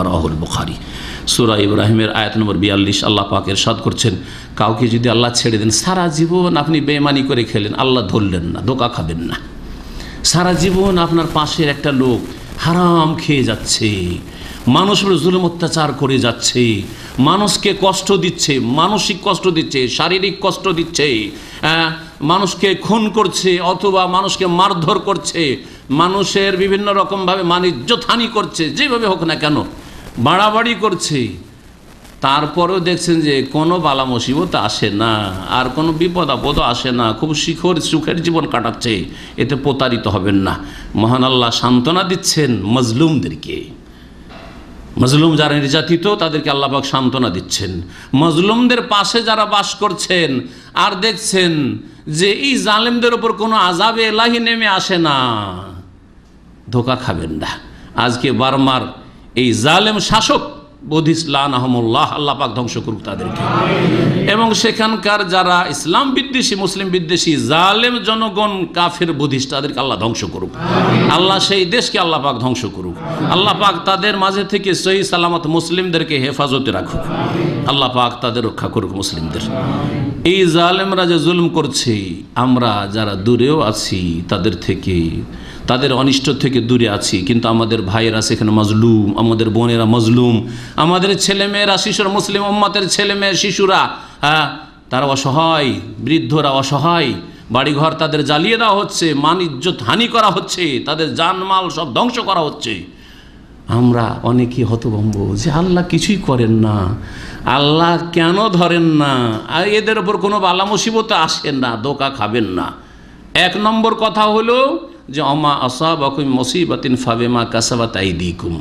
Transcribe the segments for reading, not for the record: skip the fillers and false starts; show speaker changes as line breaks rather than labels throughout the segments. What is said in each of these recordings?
রাহুল বুখারী। সূরা ইব্রাহিমের আয়াত নম্বর 42 আল্লাহ পাক ইরশাদ করছেন, কাউকে যদি আল্লাহ ছেড়ে দেন, সারা জীবন আপনি বেঈমানি করে খেলেন, আল্লাহ ধরলেন না, ধোঁকা খাবেন না। সারা জীবন আপনার পাশের একটা লোক হারাম খেয়ে যাচ্ছে, মানুষের জুলুম অত্যাচার করে যাচ্ছে, মানুষকে কষ্ট দিচ্ছে, মানসিক কষ্ট দিচ্ছে, শারীরিক কষ্ট দিচ্ছে, মানুষকে খুন করছে অথবা মানুষকে মারধর করছে, মানুষের বিভিন্ন রকমভাবে ইজ্জতহানি করছে, যেভাবে হোক না কেন বাড়াবাড়ি করছে, তারপরেও দেখছেন যে কোনো বালা মুসিবত আসে না, আর কোনো বিপদ আপদ আসে না, খুব সুখের জীবন কাটাচ্ছে, এতে প্রতারিত হবেন না। মহান আল্লাহ সান্ত্বনা দিচ্ছেন মজলুমদেরকে। মজলুম যারা নির্যাতিত তাদেরকে আল্লাহ পাক সান্ত্বনা দিচ্ছেন। মজলুমদের পাশে যারা বাস করছেন আর দেখছেন যে এই জালেমদের উপর কোনো আযাবে ইলাহি নেমে আসে না, ধোঁকা খাবেন না। আজকে বার্মার এই জালেম শাসক বধিসলানহমুল্লাহ, আল্লাহ পাক ধ্বংস করুক তাদেরকে, এবং সেখানকার যারা ইসলাম বিদ্বেষী, মুসলিম বিদ্বেষী জালেম জনগণ, কাফের বুদ্ধিস্ট, তাদেরকে আল্লাহ ধ্বংস করুক। আল্লাহ সেই দেশকে আল্লাহ পাক ধ্বংস করুক। আল্লাহ পাক তাদের মাঝে থেকে সহি সালামত মুসলিমদেরকে হেফাজতে রাখুক। আল্লাহ পাক তাদের রক্ষা করুক মুসলিমদের। এই জালেমরা যে জুলুম করছে, আমরা যারা দূরেও আছি তাদের থেকে, তাদের অনিষ্ট থেকে দূরে আছি, কিন্তু আমাদের ভাইয়েরা সেখানে মজলুম, আমাদের বোনেরা মজলুম, আমাদের ছেলেমেয়েরা, শিশুরা, মুসলিম উম্মতের ছেলেমেয়ে শিশুরা, তারা অসহায়, বৃদ্ধরা অসহায়, বাড়িঘর তাদের জ্বালিয়ে দেওয়া হচ্ছে, মান ইজ্জত হানি করা হচ্ছে, তাদের জানমাল সব ধ্বংস করা হচ্ছে। আমরা অনেকেই হতভম্ব যে আল্লাহ কিছুই করেন না, আল্লাহ কেন ধরেন না, আর এদের ওপর কোনো বালা মুসিবত আসেন না, ধোঁকা খাবেন না। এক নম্বর কথা হলো যে অমা আসাবাকুম মুসিবাতিন ফাবিমা কাসাবাত আইদিকুম,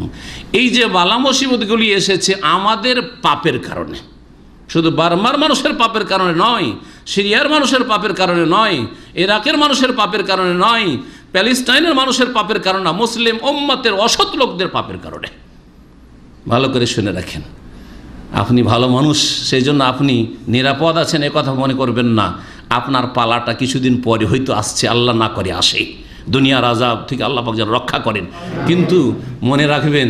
এই যে বালা মুসিবতগুলি এসেছে আমাদের পাপের কারণে, শুধু বার্মার মানুষের পাপের কারণে নয়, সিরিয়ার মানুষের পাপের কারণে নয়, ইরাকের মানুষের পাপের কারণে নয়, প্যালেস্টাইনের মানুষের পাপের কারণে না, মুসলিম উম্মতের অসৎ লোকদের পাপের কারণে। ভালো করে শুনে রাখেন, আপনি ভালো মানুষ সেই জন্য আপনি নিরাপদ আছেন এ কথা মনে করবেন না। আপনার পালাটা কিছুদিন পরে হয়তো আসছে, আল্লাহ না করে আসে, দুনিয়ার আযাব থেকে আল্লাহ পাক যেন রক্ষা করেন। কিন্তু মনে রাখবেন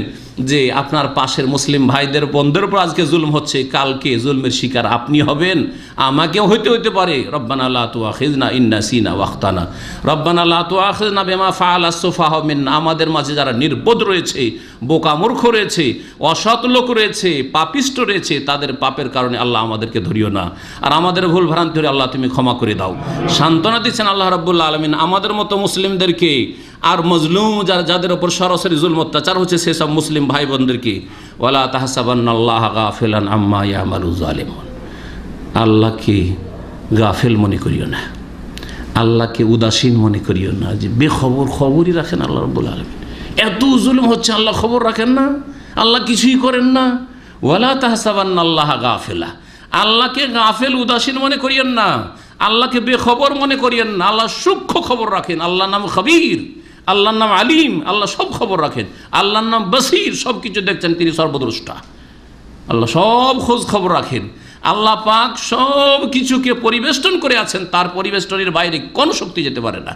যে আপনার পাশের মুসলিম ভাইদের বোনদের উপর আজকে জুলুম হচ্ছে, কালকে জুলমের শিকার আপনি হবেন, আমাকেও হইতে পারে। রব্বানা লা তুআখিযনা ইন নাসিনা ওয়া আখতানা, রব্বানা লা তুআখিযনা বিমা ফাআলাস সুফাহা মিন্না, আমাদের মাঝে যারা নির্বোধ রয়েছে, বোকা মূর্খ রয়েছে, অসৎ লোক রয়েছে, পাপিষ্ট রয়েছে, তাদের পাপের কারণে আল্লাহ আমাদেরকে ধরিও না, আর আমাদের ভুল ভ্রান্তি হলে আল্লাহ তুমি ক্ষমা করে দাও। সান্ত্বনা দিচ্ছেন আল্লাহ রাব্বুল আলামিন আমাদের মতো মুসলিমদেরকে, আর মজলুম যাদের ওপর সরাসরি জুলম অত্যাচার হচ্ছে সেসব মুসলিম ভাই বোনদেরকে। ওয়ালা তাহসাবান্নাল্লাহা গাফিলান আম্মা ইয়ামালু যালিমুন, আল্লাহকে গাফেল মনে করিও না, আল্লাহকে উদাসীন মনে করিও না, যে খবরই রাখেন আল্লাহ রাব্বুল আলামিন। এত জুলুম হচ্ছে, আল্লাহ খবর রাখেন না, আল্লাহ কিছুই করেন না। ওয়ালা তাহসাবান্নাল্লাহা গাফিলা, আল্লাহকে গাফেল উদাসীন মনে করিয়েন না, আল্লাহকে বেখবর মনে করিয়েন না, আল্লাহ সূক্ষ্ম খবর রাখেন। আল্লাহর নাম খবীর, আল্লাহর নাম আলিম, আল্লাহ সব খবর রাখেন। আল্লাহর নাম বসীর, সব কিছু দেখছেন, তিনি সর্বদ্রষ্টা, আল্লাহ সব খোঁজ খবর রাখেন। আল্লাহ পাক সব কিছুকে পরিবেষ্টন করে আছেন, তার পরিবেষ্টনের বাইরে কোনো শক্তি যেতে পারে না।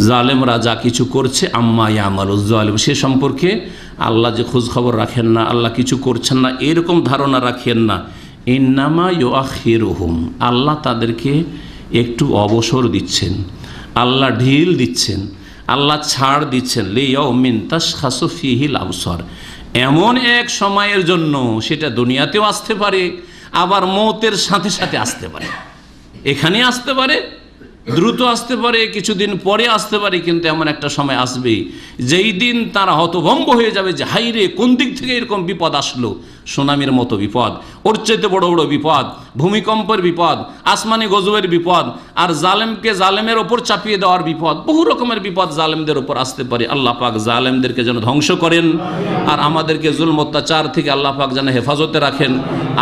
জালেমরা যা কিছু করছে, আম্মা ইয়ামালু যালিম, সে সম্পর্কে আল্লাহ যে খোঁজ খবর রাখেন না, আল্লাহ কিছু করছেন না, এরকম ধারণা রাখেন না। ইন্নামা ইউআখিরুহুম, আল্লাহ তাদেরকে একটু অবসর দিচ্ছেন, আল্লাহ ঢিল দিচ্ছেন, আল্লাহ ছাড় দিচ্ছেন। লিয়াউমিন তাশখাসু ফীহিল আবসার, এমন এক সময়ের জন্য, সেটা দুনিয়াতেও আসতে পারে, আবার মৌতের সাথে সাথে আসতে পারে, এখানে আসতে পারে, দ্রুত আসতে পারে, কিছুদিন পরে আসতে পারে, কিন্তু এমন একটা সময় আসবে যেই দিন তারা হতভম্ব হয়ে যাবে যে হাইরে কোন দিক থেকে এরকম বিপদ আসলো। সুনামির মতো বিপদ, ওর চাইতে বড় বড় বিপদ, ভূমিকম্পের বিপদ, আসমানি গজবের বিপদ, আর জালেমকে জালেমের ওপর চাপিয়ে দেওয়ার বিপদ, বহু রকমের বিপদ জালেমদের ওপর আসতে পারে। আল্লাহ পাক জালেমদেরকে যেন ধ্বংস করেন, আর আমাদেরকে জুলম অত্যাচার থেকে আল্লাহ পাক যেন হেফাজতে রাখেন।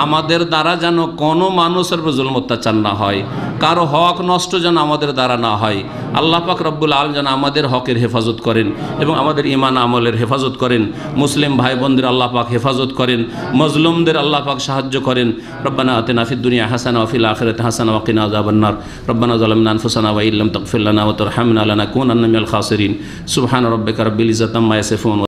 আমাদের দ্বারা যেন কোনো মানুষের উপর জুলম অত্যাচার না হয়, কারো হক নষ্ট যেন আমাদের দ্বারা না হয়। আল্লাহ পাক রব্বুল আলামিন যেন আমাদের হকের হেফাজত করেন এবং আমাদের ঈমান আমলের হেফাজত করেন। মুসলিম ভাই বোনদের আল্লাহ পাক হেফাজত করেন, মজলুমদের আল্লাহ পাক সাহায্য করেন। রব্বানা আতিনা ফিদ দুনিয়া হাসানা ওয়া ফিল আখিরাতি হাসানা ওয়া কিনা আযাবান নার। রব্বানা যালামনা আনফুসানা ওয়া ইল্লাম তাগফির লানা ওয়া তারহামনা লানাকুনান্না মিনাল খাসিরিন। সুবহানা রাব্বিকা রাব্বিল ইজ্জাতি আম্মা ইয়াসিফুন।